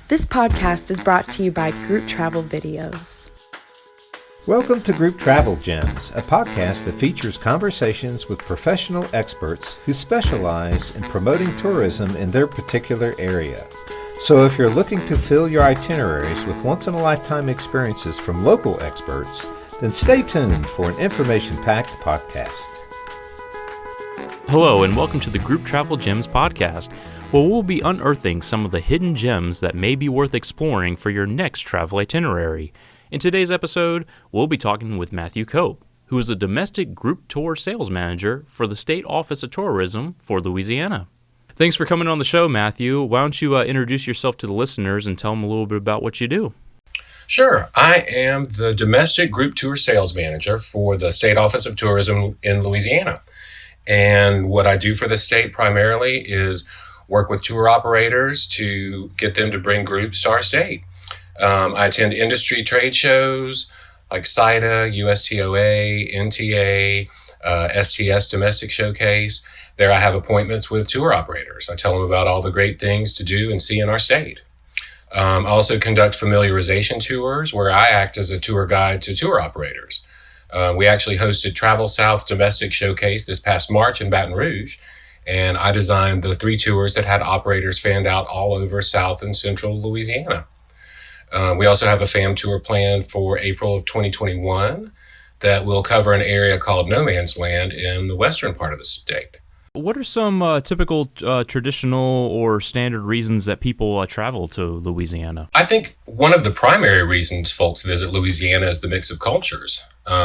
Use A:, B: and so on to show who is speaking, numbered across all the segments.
A: This podcast is brought to you by Group Travel Videos.
B: Welcome to Group Travel Gems, a podcast that features conversations with professional experts who specialize in promoting tourism in their particular area. So if you're looking to fill your itineraries with once-in-a-lifetime experiences from local experts, then stay tuned for an information-packed podcast.
C: Hello and welcome to the Group Travel Gems podcast, where we'll be unearthing some of the hidden gems that may be worth exploring for your next travel itinerary. In today's episode, we'll be talking with Matthew Cope, who is a domestic group tour sales manager for the State Office of Tourism for Louisiana. Thanks for coming on the show, Matthew. Why don't you introduce yourself to the listeners and tell them a little bit about what you do?
D: Sure. I am the domestic group tour sales manager for the State Office of Tourism in Louisiana. And what I do for the state primarily is work with tour operators to get them to bring groups to our state. I attend industry trade shows like CITA, USTOA, NTA, STS Domestic Showcase. There I have appointments with tour operators. I tell them about all the great things to do and see in our state. I also conduct familiarization tours where I act as a tour guide to tour operators. We actually hosted Travel South Domestic Showcase this past March in Baton Rouge, and I designed the 3 tours that had operators fanned out all over South and Central Louisiana. We also have a FAM tour planned for April of 2021 that will cover an area called No Man's Land in the western part of the state.
C: What are some typical traditional or standard reasons that people travel to Louisiana?
D: I think one of the primary reasons folks visit Louisiana is the mix of cultures,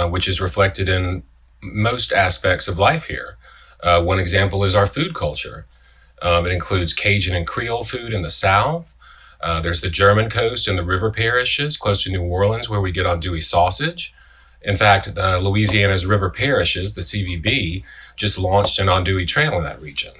D: which is reflected in most aspects of life here. One example is our food culture. It includes Cajun and Creole food in the South. There's the German coast and the river parishes close to New Orleans where we get andouille sausage. In fact, Louisiana's river parishes, the CVB, just launched an andouille trail in that region.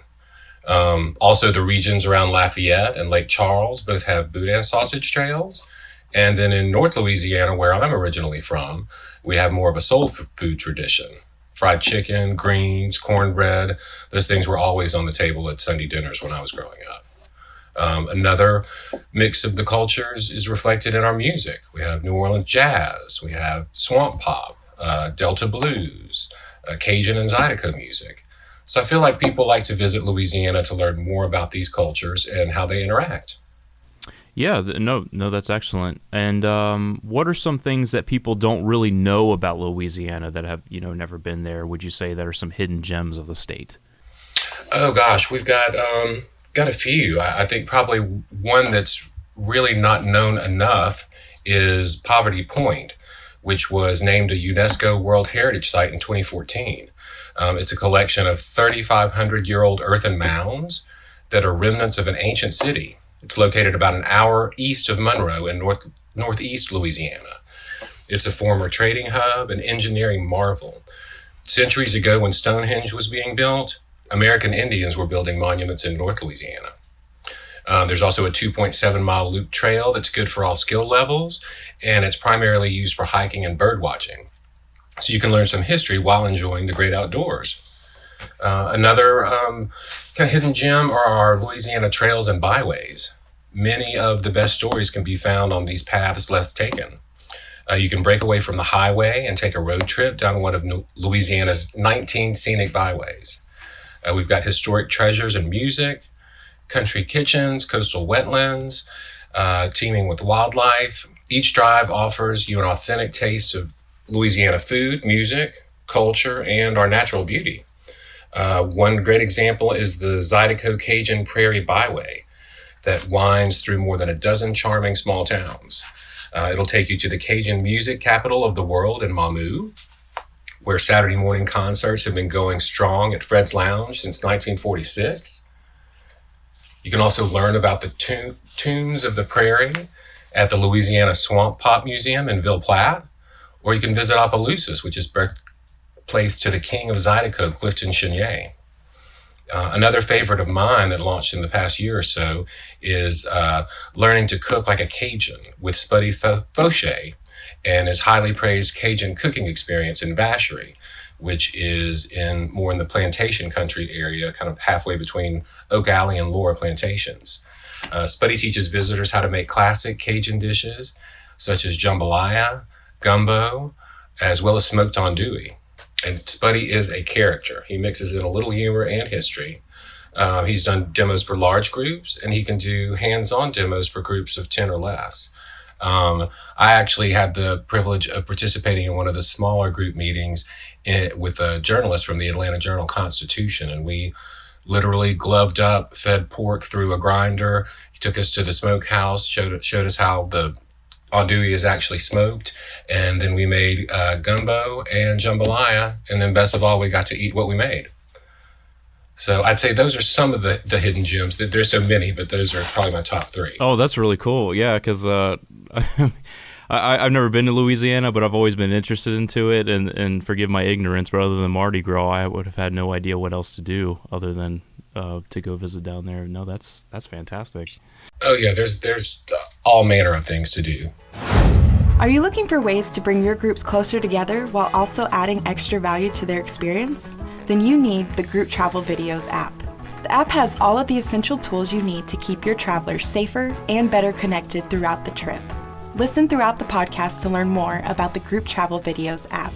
D: Also, the regions around Lafayette and Lake Charles both have boudin sausage trails. And then in North Louisiana, where I'm originally from, we have more of a soul food tradition. Fried chicken, greens, cornbread, those things were always on the table at Sunday dinners when I was growing up. Another mix of the cultures is reflected in our music. We have New Orleans jazz, we have swamp pop, Delta blues, Cajun and Zydeco music. So I feel like people like to visit Louisiana to learn more about these cultures and how they interact.
C: Yeah, no, that's excellent. And what are some things that people don't really know about Louisiana that have, never been there? Would you say that are some hidden gems of the state?
D: Oh gosh, we've got a few. I think probably one that's really not known enough is Poverty Point, which was named a UNESCO World Heritage Site in 2014. It's a collection of 3,500-year-old earthen mounds that are remnants of an ancient city. It's located about an hour east of Monroe in northeast Louisiana. It's a former trading hub, an engineering marvel. Centuries ago, when Stonehenge was being built, American Indians were building monuments in North Louisiana. There's also a 2.7-mile loop trail that's good for all skill levels, and it's primarily used for hiking and bird watching. So you can learn some history while enjoying the great outdoors. Another kind of hidden gem are our Louisiana trails and byways. Many of the best stories can be found on these paths less taken. You can break away from the highway and take a road trip down one of Louisiana's 19 scenic byways. We've got historic treasures and music, country kitchens, coastal wetlands, teeming with wildlife. Each drive offers you an authentic taste of Louisiana food, music, culture, and our natural beauty. One great example is the Zydeco Cajun Prairie Byway that winds through more than a dozen charming small towns. It'll take you to the Cajun music capital of the world in Mamou, where Saturday morning concerts have been going strong at Fred's Lounge since 1946. You can also learn about the tunes of the prairie at the Louisiana Swamp Pop Museum in Ville Platte, or you can visit Opelousas, which is birthplace to the king of Zydeco, Clifton Chenier. Another favorite of mine that launched in the past year or so is learning to cook like a Cajun with Spuddy Fauché and his highly praised Cajun cooking experience in Vacherie, which is more in the plantation country area, kind of halfway between Oak Alley and Laura plantations. Spuddy teaches visitors how to make classic Cajun dishes such as jambalaya, gumbo, as well as smoked andouille. And Spuddy is a character. He mixes in a little humor and history. He's done demos for large groups, and he can do hands-on demos for groups of 10 or less. I actually had the privilege of participating in one of the smaller group meetings with a journalist from the Atlanta Journal-Constitution, and we literally gloved up, fed pork through a grinder. He took us to the smokehouse, showed us how the andouille is actually smoked, and then we made gumbo and jambalaya, and then best of all, we got to eat what we made. So I'd say those are some of the hidden gems. There's so many, but those are probably my top three.
C: Oh, that's really cool. Yeah, because I've never been to Louisiana, but I've always been interested into it. And forgive my ignorance, but other than Mardi Gras, I would have had no idea what else to do other than to go visit down there. No, that's fantastic.
D: Oh yeah, there's all manner of things to do.
A: Are you looking for ways to bring your groups closer together while also adding extra value to their experience? Then you need the Group Travel Videos app. The app has all of the essential tools you need to keep your travelers safer and better connected throughout the trip. Listen throughout the podcast to learn more about the Group Travel Videos app.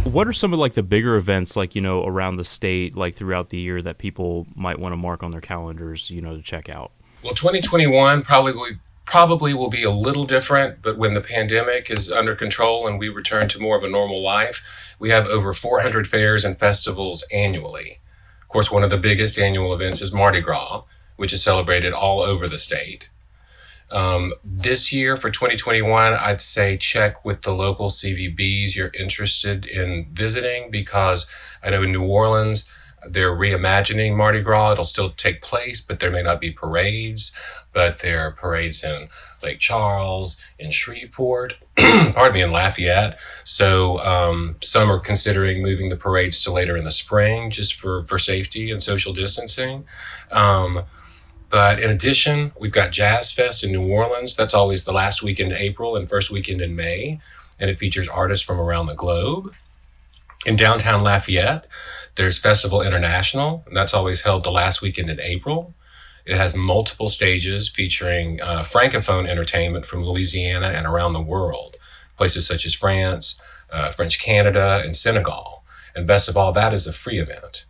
C: What are some of like the bigger events like, around the state, like throughout the year that people might want to mark on their calendars, to check out?
D: Well, 2021 probably will be a little different, but when the pandemic is under control and we return to more of a normal life, we have over 400 fairs and festivals annually. Of course, one of the biggest annual events is Mardi Gras, which is celebrated all over the state. This year for 2021, I'd say check with the local CVBs you're interested in visiting, because I know in New Orleans, they're reimagining Mardi Gras. It'll still take place, but there may not be parades, but there are parades in Lake Charles, in Shreveport, in Lafayette. So some are considering moving the parades to later in the spring just for safety and social distancing. But in addition, we've got Jazz Fest in New Orleans. That's always the last weekend in April and first weekend in May, and it features artists from around the globe. In downtown Lafayette, there's Festival International, and that's always held the last weekend in April. It has multiple stages featuring Francophone entertainment from Louisiana and around the world, places such as France, French Canada, and Senegal. And best of all, that is a free event.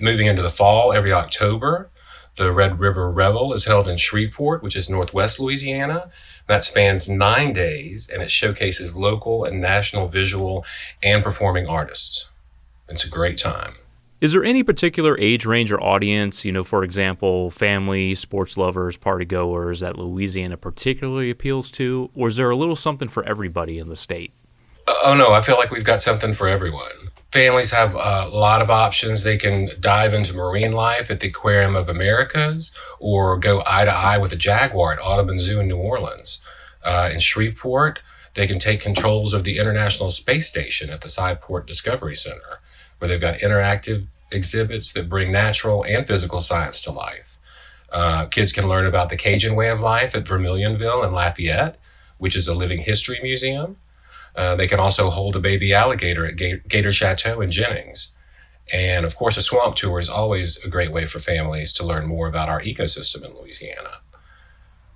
D: Moving into the fall, every October, the Red River Revel is held in Shreveport, which is northwest Louisiana. That spans 9 days, and it showcases local and national visual and performing artists. It's a great time.
C: Is there any particular age range or audience, for example, family, sports lovers, partygoers, that Louisiana particularly appeals to? Or is there a little something for everybody in the state?
D: Oh, no, I feel like we've got something for everyone. Families have a lot of options. They can dive into marine life at the Aquarium of Americas, or go eye to eye with a jaguar at Audubon Zoo in New Orleans. In Shreveport, they can take controls of the International Space Station at the Sideport Discovery Center, where they've got interactive exhibits that bring natural and physical science to life. Kids can learn about the Cajun way of life at Vermilionville in Lafayette, which is a living history museum. They can also hold a baby alligator at Gator Chateau in Jennings. And of course, a swamp tour is always a great way for families to learn more about our ecosystem in Louisiana.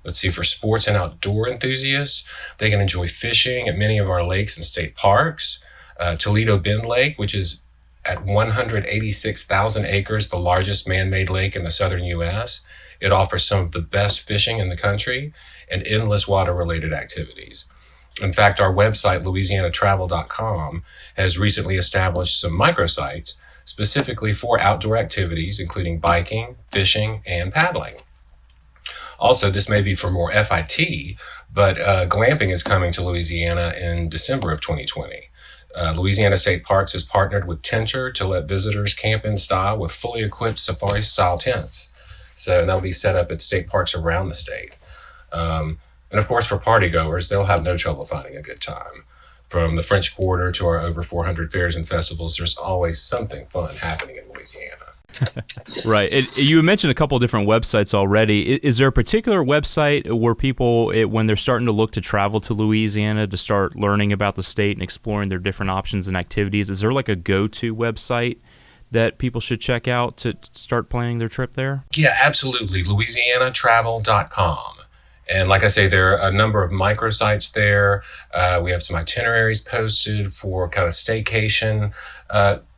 D: Let's see, for sports and outdoor enthusiasts, they can enjoy fishing at many of our lakes and state parks. Toledo Bend Lake, which is at 186,000 acres, the largest man-made lake in the southern U.S. It offers some of the best fishing in the country and endless water-related activities. In fact, our website, louisianatravel.com, has recently established some microsites specifically for outdoor activities, including biking, fishing, and paddling. Also, this may be for more FIT, but glamping is coming to Louisiana in December of 2020. Louisiana State Parks has partnered with Tenter to let visitors camp in style with fully equipped safari-style tents. So that'll be set up at state parks around the state. And of course, for partygoers, they'll have no trouble finding a good time. From the French Quarter to our over 400 fairs and festivals, there's always something fun happening in Louisiana.
C: Right. You mentioned a couple of different websites already. Is there a particular website where people, when they're starting to look to travel to Louisiana to start learning about the state and exploring their different options and activities, is there like a go-to website that people should check out to start planning their trip there?
D: Yeah, absolutely. LouisianaTravel.com. And like I say, there are a number of microsites there. We have some itineraries posted for kind of staycation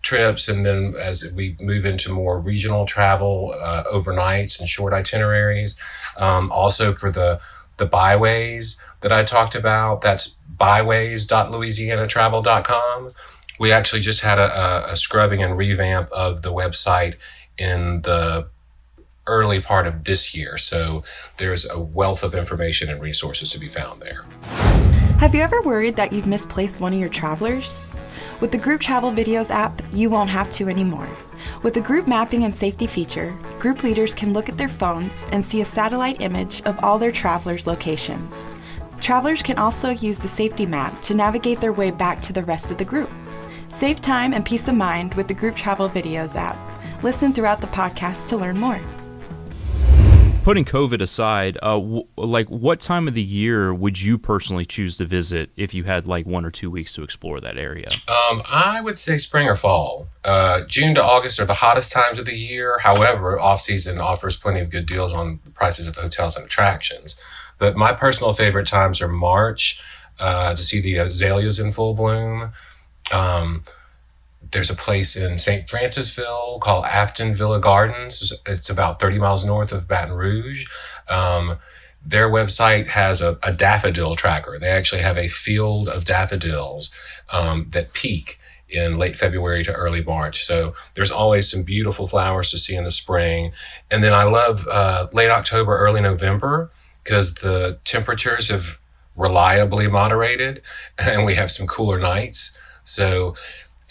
D: trips. And then as we move into more regional travel, overnights and short itineraries. Also for the byways that I talked about, that's byways.louisianatravel.com. We actually just had a scrubbing and revamp of the website in the early part of this year. So there's a wealth of information and resources to be found there.
A: Have you ever worried that you've misplaced one of your travelers? With the Group Travel Videos app, you won't have to anymore. With the group mapping and safety feature, group leaders can look at their phones and see a satellite image of all their travelers' locations. Travelers can also use the safety map to navigate their way back to the rest of the group. Save time and peace of mind with the Group Travel Videos app. Listen throughout the podcast to learn more.
C: Putting COVID aside, what time of the year would you personally choose to visit if you had 1 or 2 weeks to explore that area?
D: I would say spring or fall. June to August are the hottest times of the year. However, off-season offers plenty of good deals on the prices of hotels and attractions. But my personal favorite times are March to see the azaleas in full bloom. There's a place in St. Francisville called Afton Villa Gardens. It's about 30 miles north of Baton Rouge. Their website has a daffodil tracker. They actually have a field of daffodils that peak in late February to early March. So there's always some beautiful flowers to see in the spring. And then I love late October, early November, because the temperatures have reliably moderated and we have some cooler nights.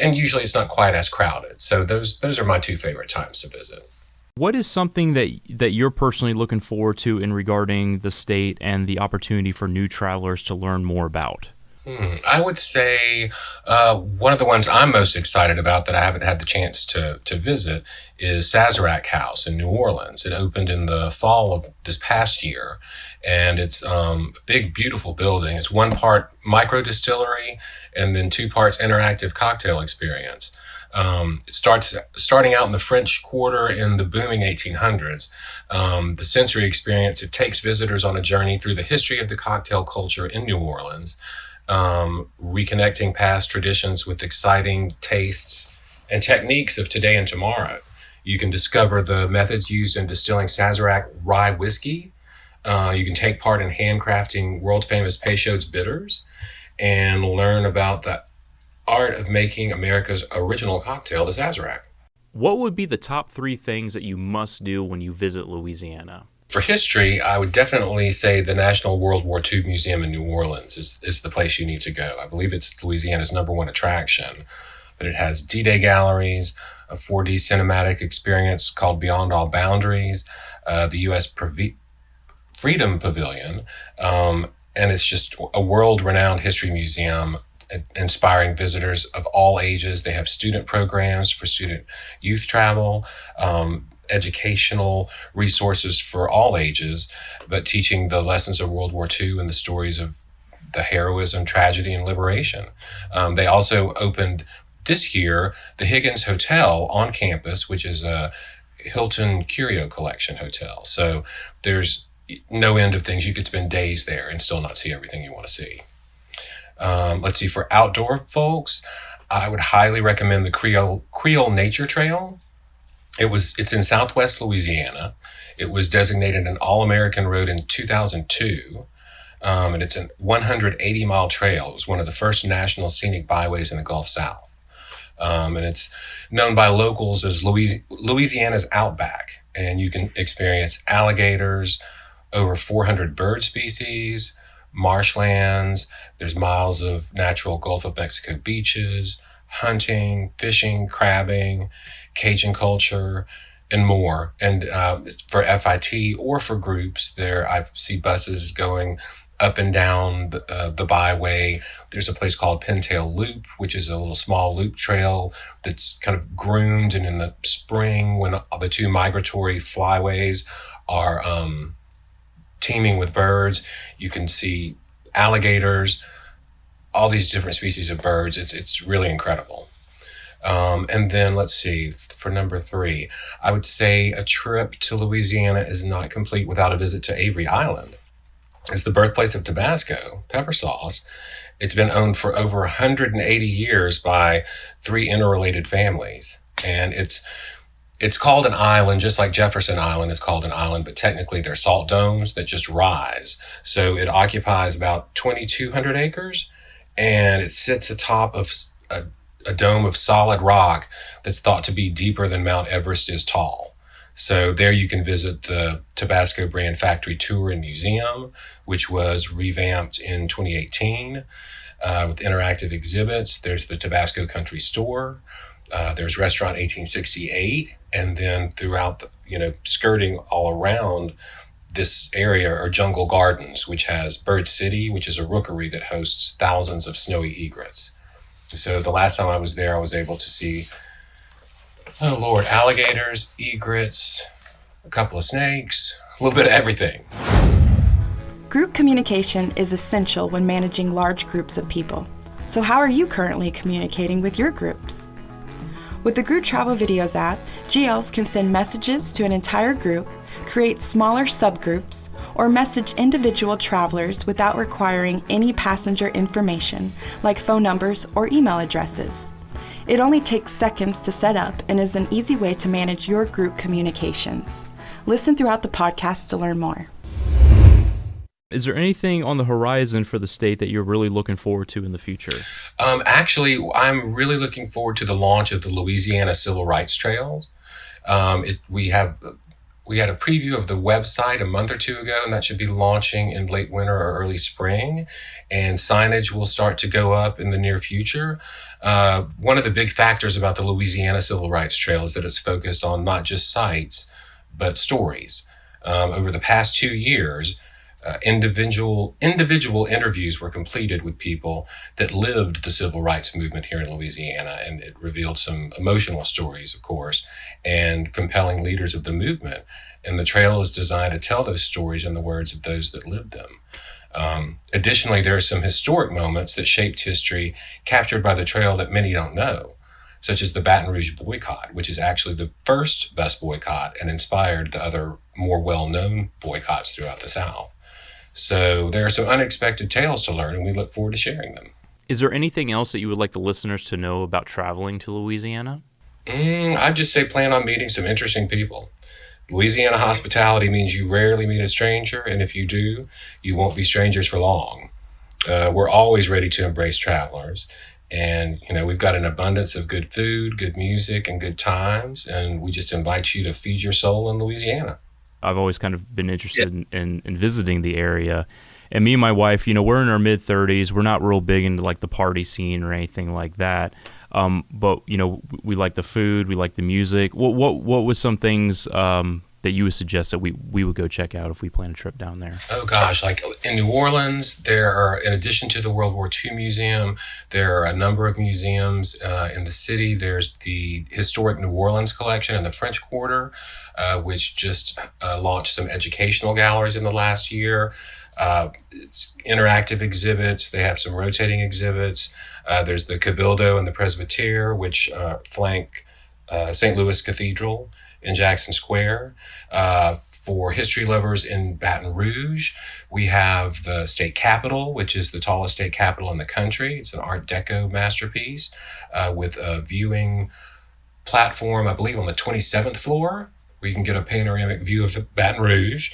D: And usually it's not quite as crowded. So those are my two favorite times to visit.
C: What is something that you're personally looking forward to in regarding the state and the opportunity for new travelers to learn more about?
D: I would say one of the ones I'm most excited about that I haven't had the chance to visit is Sazerac House in New Orleans. It opened in the fall of this past year, and it's a big, beautiful building. It's 1 part micro distillery and then 2 parts interactive cocktail experience. It starting out in the French Quarter in the booming 1800s. The sensory experience, it takes visitors on a journey through the history of the cocktail culture in New Orleans, reconnecting past traditions with exciting tastes and techniques of today and tomorrow. You can discover the methods used in distilling Sazerac rye whiskey. You can take part in handcrafting world-famous Peychaud's bitters and learn about the art of making America's original cocktail, the Sazerac.
C: What would be the top 3 things that you must do when you visit Louisiana?
D: For history, I would definitely say the National World War II Museum in New Orleans is the place you need to go. I believe it's Louisiana's #1 attraction, but it has D-Day galleries, a 4D cinematic experience called Beyond All Boundaries, the U.S. Freedom Pavilion, and it's just a world-renowned history museum inspiring visitors of all ages. They have student programs for student youth travel, educational resources for all ages, but teaching the lessons of World War II and the stories of the heroism, tragedy, and liberation. They also opened this year the Higgins Hotel on campus, which is a Hilton Curio Collection hotel. So there's no end of things. You could spend days there and still not see everything you want to see. Let's see, for outdoor folks, I would highly recommend the Creole Nature Trail. It's in Southwest Louisiana. It was designated an All-American Road in 2002. And it's a 180-mile trail. It was one of the first national scenic byways in the Gulf South. And it's known by locals as Louisiana's Outback. And you can experience alligators, over 400 bird species, marshlands. There's miles of natural Gulf of Mexico beaches, hunting, fishing, crabbing, Cajun culture, and more. And for FIT or for groups, I see buses going up and down the byway. There's a place called Pintail Loop, which is a little small loop trail that's kind of groomed. And in the spring, when the 2 migratory flyways are teeming with birds, you can see alligators, all these different species of birds. It's really incredible. And then let's see, for number 3, I would say a trip to Louisiana is not complete without a visit to Avery Island. It's the birthplace of Tabasco pepper sauce. It's been owned for over 180 years by 3 interrelated families. And it's called an island, just like Jefferson Island is called an island, but technically they're salt domes that just rise. So it occupies about 2,200 acres, and it sits atop of a dome of solid rock that's thought to be deeper than Mount Everest is tall. So there you can visit the Tabasco Brand Factory Tour and Museum, which was revamped in 2018 with interactive exhibits. There's the Tabasco Country Store. There's Restaurant 1868. And then throughout, skirting all around this area are Jungle Gardens, which has Bird City, which is a rookery that hosts thousands of snowy egrets. So the last time I was there, I was able to see, alligators, egrets, a couple of snakes, a little bit of everything.
A: Group communication is essential when managing large groups of people. So how are you currently communicating with your groups? With the Group Travel Videos app, GLs can send messages to an entire group, create smaller subgroups, or message individual travelers without requiring any passenger information like phone numbers or email addresses. It only takes seconds to set up and is an easy way to manage your group communications. Listen throughout the podcast to learn more.
C: Is there anything on the horizon for the state that you're really looking forward to in the future?
D: Actually, I'm really looking forward to the launch of the Louisiana Civil Rights Trails. We had a preview of the website a month or 2 ago, and that should be launching in late winter or early spring. And signage will start to go up in the near future. One of the big factors about the Louisiana Civil Rights Trail is that it's focused on not just sites, but stories. Over the past 2 years, individual interviews were completed with people that lived the civil rights movement here in Louisiana, and it revealed some emotional stories, of course, and compelling leaders of the movement. And the trail is designed to tell those stories in the words of those that lived them. Additionally, there are some historic moments that shaped history captured by the trail that many don't know, such as the Baton Rouge boycott, which is actually the first bus boycott and inspired the other more well-known boycotts throughout the South. So there are some unexpected tales to learn, and we look forward to sharing them.
C: Is there anything else that you would like the listeners to know about traveling to Louisiana?
D: I'd just say plan on meeting some interesting people. Louisiana hospitality means you rarely meet a stranger, and if you do, you won't be strangers for long. We're always ready to embrace travelers, and we've got an abundance of good food, good music, and good times, and we just invite you to feed your soul in Louisiana.
C: I've always kind of been interested in visiting the area. And me and my wife, we're in our mid-30s. We're not real big into like the party scene or anything like that. But we like the food, we like the music. What was some things that you would suggest that we would go check out if we plan a trip down there?
D: Oh gosh, like in New Orleans, there are, in addition to the World War II Museum, there are a number of museums in the city. There's the Historic New Orleans Collection in the French Quarter, which just launched some educational galleries in the last year. It's interactive exhibits. They have some rotating exhibits. There's the Cabildo and the Presbytere, which flank St. Louis Cathedral in Jackson Square. For history lovers in Baton Rouge, we have the State Capitol, which is the tallest state capitol in the country. It's an Art Deco masterpiece with a viewing platform, I believe, on the 27th floor, where you can get a panoramic view of Baton Rouge.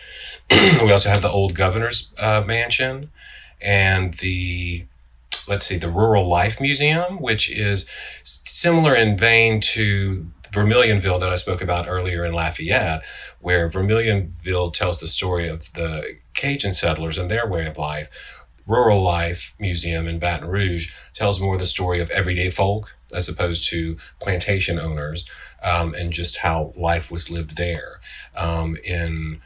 D: We also have the Old Governor's Mansion and the Rural Life Museum, which is similar in vein to Vermilionville that I spoke about earlier in Lafayette, where Vermilionville tells the story of the Cajun settlers and their way of life. Rural Life Museum in Baton Rouge tells more the story of everyday folk as opposed to plantation owners, and just how life was lived there. In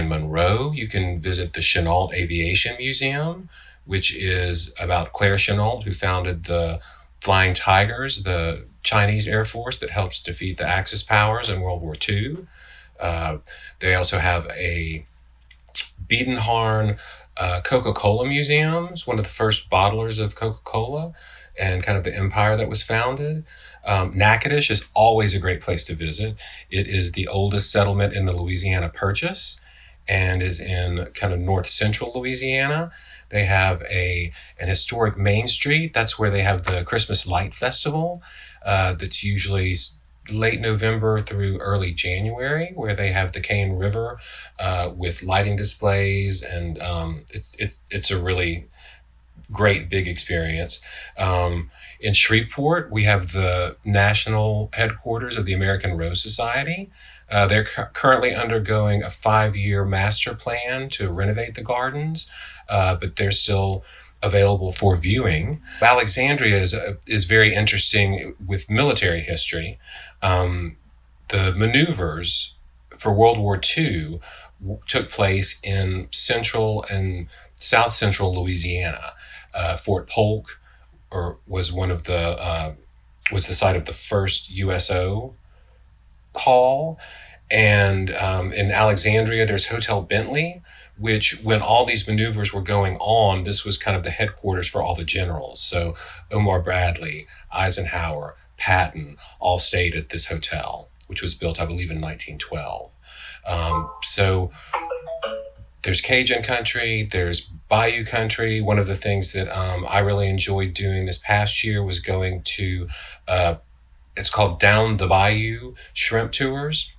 D: Monroe, you can visit the Chenault Aviation Museum, which is about Claire Chenault, who founded the Flying Tigers, the Chinese Air Force that helped defeat the Axis powers in World War II. They also have a Biedenharn Coca-Cola Museums, one of the first bottlers of Coca-Cola and kind of the empire that was founded. Natchitoches is always a great place to visit. It is the oldest settlement in the Louisiana Purchase and is in kind of north central Louisiana. They have an historic Main Street. That's where they have the Christmas Light Festival. That's usually late November through early January, where they have the Cane River with lighting displays, and it's a really great big experience. In Shreveport, we have the national headquarters of the American Rose Society. They're currently undergoing a 5-year master plan to renovate the gardens, but they're still available for viewing. Alexandria is very interesting with military history. The maneuvers for World War II took place in central and south central Louisiana. Fort Polk was was the site of the first USO hall, and in Alexandria there's Hotel Bentley, which when all these maneuvers were going on, this was kind of the headquarters for all the generals. So Omar Bradley, Eisenhower, Patton all stayed at this hotel, which was built, I believe, in 1912. So there's Cajun country, there's Bayou country. One of the things that I really enjoyed doing this past year was going to, it's called Down the Bayou Shrimp Tours.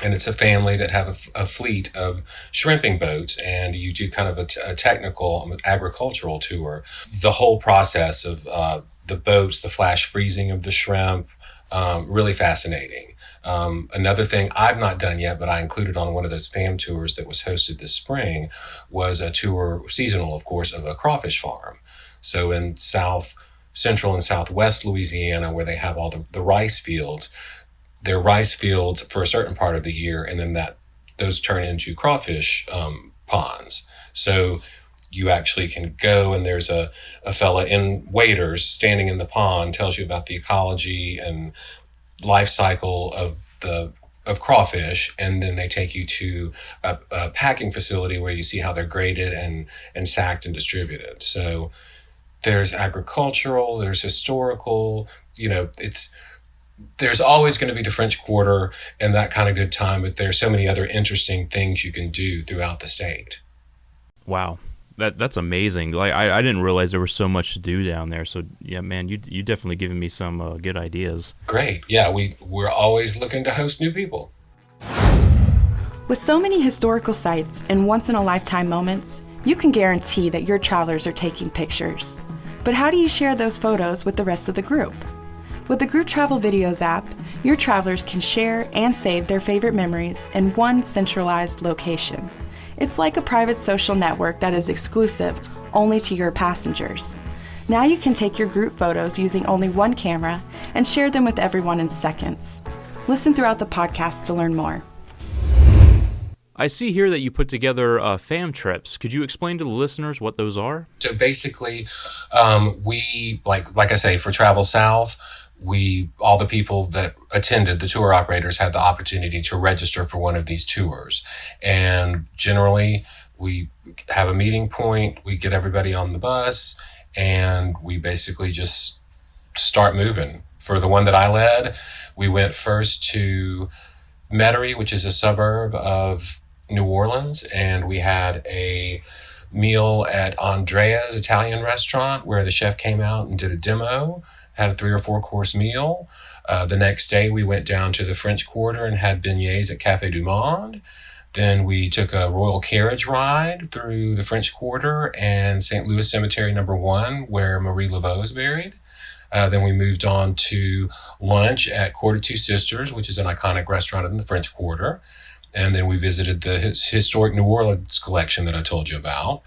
D: And it's a family that have a fleet of shrimping boats, and you do kind of a technical agricultural tour. The whole process of the boats, the flash freezing of the shrimp, really fascinating. Another thing I've not done yet, but I included on one of those FAM tours that was hosted this spring, was a tour, seasonal of course, of a crawfish farm. So in south central and southwest Louisiana, where they have all the rice fields, their rice fields for a certain part of the year, and then those turn into crawfish ponds. So you actually can go, and there's a fella in waders standing in the pond, tells you about the ecology and life cycle of crawfish, and then they take you to a packing facility where you see how they're graded and sacked and distributed. So there's agricultural, there's historical, there's always going to be the French Quarter and that kind of good time, but there's so many other interesting things you can do throughout the state.
C: Wow. That's amazing. Like I didn't realize there was so much to do down there. So yeah, man, you definitely given me some good ideas.
D: Great. Yeah, we're always looking to host new people.
A: With so many historical sites and once-in-a-lifetime moments, you can guarantee that your travelers are taking pictures. But how do you share those photos with the rest of the group? With the Group Travel Videos app, your travelers can share and save their favorite memories in one centralized location. It's like a private social network that is exclusive only to your passengers. Now you can take your group photos using only one camera and share them with everyone in seconds. Listen throughout the podcast to learn more.
C: I see here that you put together FAM trips. Could you explain to the listeners what those are?
D: So basically, we, like I say, for Travel South, all the people that attended, the tour operators, had the opportunity to register for one of these tours. And generally, we have a meeting point, we get everybody on the bus, and we basically just start moving. For the one that I led, we went first to Metairie, which is a suburb of New Orleans, and we had a meal at Andrea's Italian restaurant where the chef came out and did a demo, had a 3 or 4 course meal. The next day we went down to the French Quarter and had beignets at Café du Monde. Then we took a royal carriage ride through the French Quarter and St. Louis Cemetery No. 1, where Marie Laveau is buried. Then we moved on to lunch at Quarter Two Sisters, which is an iconic restaurant in the French Quarter. And then we visited the historic New Orleans collection that I told you about.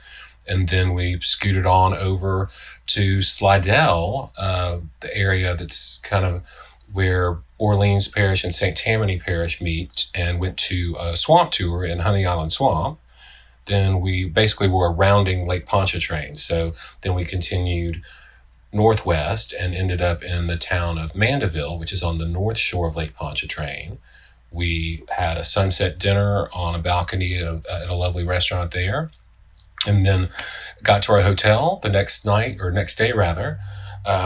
D: And then we scooted on over to Slidell, the area that's kind of where Orleans Parish and St. Tammany Parish meet, and went to a swamp tour in Honey Island Swamp. Then we basically were rounding Lake Pontchartrain. So then we continued northwest and ended up in the town of Mandeville, which is on the north shore of Lake Pontchartrain, We had a sunset dinner on a balcony at a lovely restaurant there, and then got to our hotel the next day rather.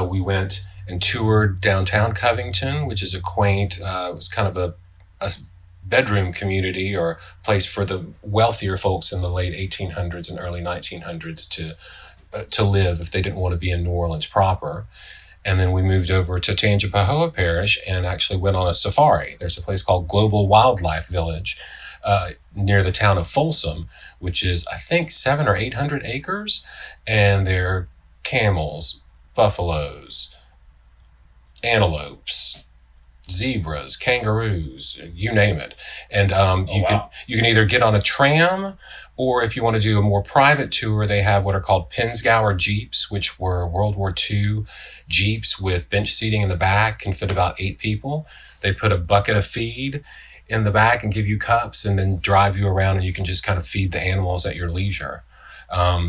D: We went and toured downtown Covington, which is a quaint, it was kind of a bedroom community or place for the wealthier folks in the late 1800s and early 1900s to live if they didn't want to be in New Orleans proper. And then we moved over to Tangipahoa Parish and actually went on a safari. There's a place called Global Wildlife Village near the town of Folsom, which is, I think, 700 or 800 acres. And there are camels, buffaloes, antelopes, zebras, kangaroos, you name it. And you can either get on a tram, or if you want to do a more private tour, they have what are called Pinzgauer Jeeps, which were World War II Jeeps with bench seating in the back, can fit about 8 people. They put a bucket of feed in the back and give you cups and then drive you around, and you can just kind of feed the animals at your leisure.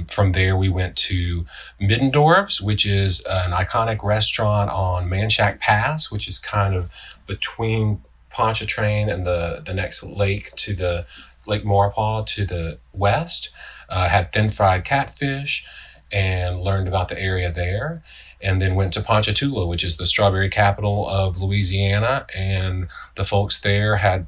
D: From there, we went to Middendorf's, which is an iconic restaurant on Manchac Pass, which is kind of between Pontchartrain and the next lake to the Lake Maurepas to the west. Had thin fried catfish and learned about the area there. And then went to Ponchatoula, which is the strawberry capital of Louisiana. And the folks there had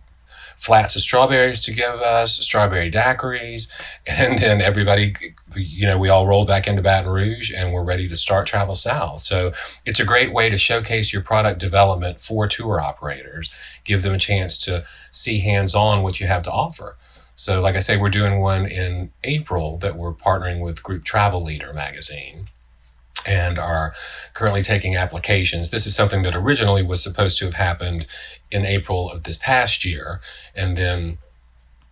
D: flats of strawberries to give us, strawberry daiquiris, and then everybody, we all rolled back into Baton Rouge and we're ready to start travel south. So it's a great way to showcase your product development for tour operators, give them a chance to see hands-on what you have to offer. So like I say, we're doing one in April that we're partnering with Group Travel Leader magazine and are currently taking applications. This is something that originally was supposed to have happened in April of this past year, and then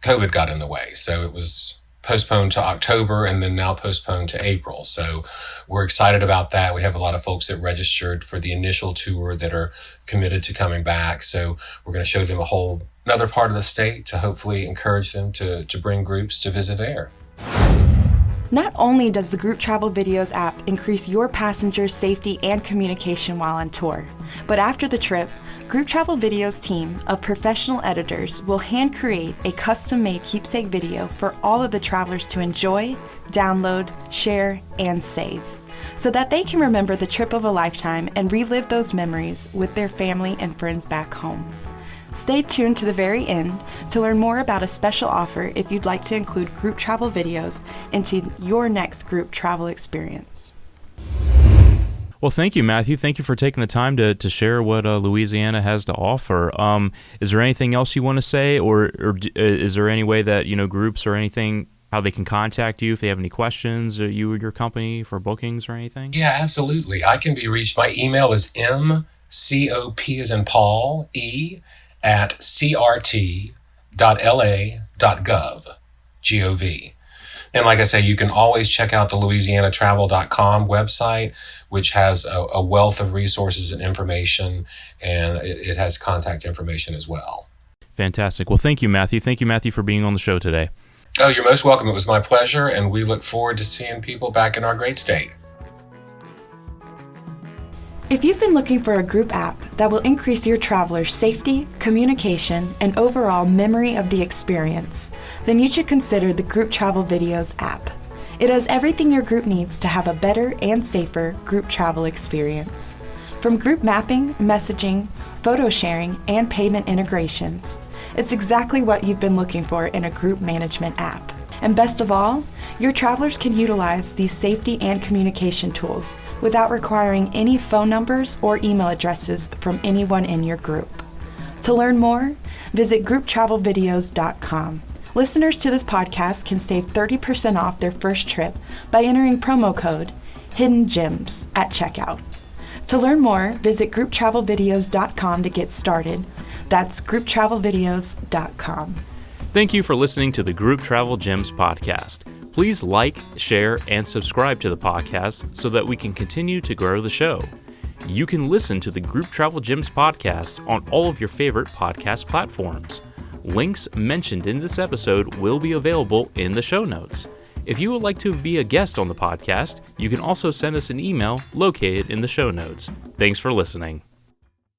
D: COVID got in the way. So it was postponed to October and then now postponed to April. So we're excited about that. We have a lot of folks that registered for the initial tour that are committed to coming back. So we're going to show them another part of the state to hopefully encourage them to bring groups to visit there.
A: Not only does the Group Travel Videos app increase your passengers' safety and communication while on tour, but after the trip, Group Travel Videos team of professional editors will hand create a custom-made keepsake video for all of the travelers to enjoy, download, share, and save, so that they can remember the trip of a lifetime and relive those memories with their family and friends back home. Stay tuned to the very end to learn more about a special offer if you'd like to include Group Travel Videos into your next group travel experience.
C: Well, thank you, Matthew. Thank you for taking the time to share what Louisiana has to offer. Is there anything else you want to say, or is there any way that groups or anything, how they can contact you if they have any questions, or you or your company for bookings or anything?
D: Yeah, absolutely. I can be reached. My email is mcop as in Paul, at crt.la.gov, G-O-V. And like I say, you can always check out the louisianatravel.com website, which has a wealth of resources and information, and it has contact information as well.
C: Fantastic. Well, thank you, Matthew. Thank you, Matthew, for being on the show today.
D: Oh, you're most welcome. It was my pleasure, and we look forward to seeing people back in our great state.
A: If you've been looking for a group app that will increase your travelers' safety, communication, and overall memory of the experience, then you should consider the Group Travel Videos app. It has everything your group needs to have a better and safer group travel experience. From group mapping, messaging, photo sharing, and payment integrations, it's exactly what you've been looking for in a group management app. And best of all, your travelers can utilize these safety and communication tools without requiring any phone numbers or email addresses from anyone in your group. To learn more, visit grouptravelvideos.com. Listeners to this podcast can save 30% off their first trip by entering promo code Hidden Gems at checkout. To learn more, visit grouptravelvideos.com to get started. That's grouptravelvideos.com.
C: Thank you for listening to the Group Travel Gems podcast. Please like, share, and subscribe to the podcast so that we can continue to grow the show. You can listen to the Group Travel Gems podcast on all of your favorite podcast platforms. Links mentioned in this episode will be available in the show notes. If you would like to be a guest on the podcast, you can also send us an email located in the show notes. Thanks for listening.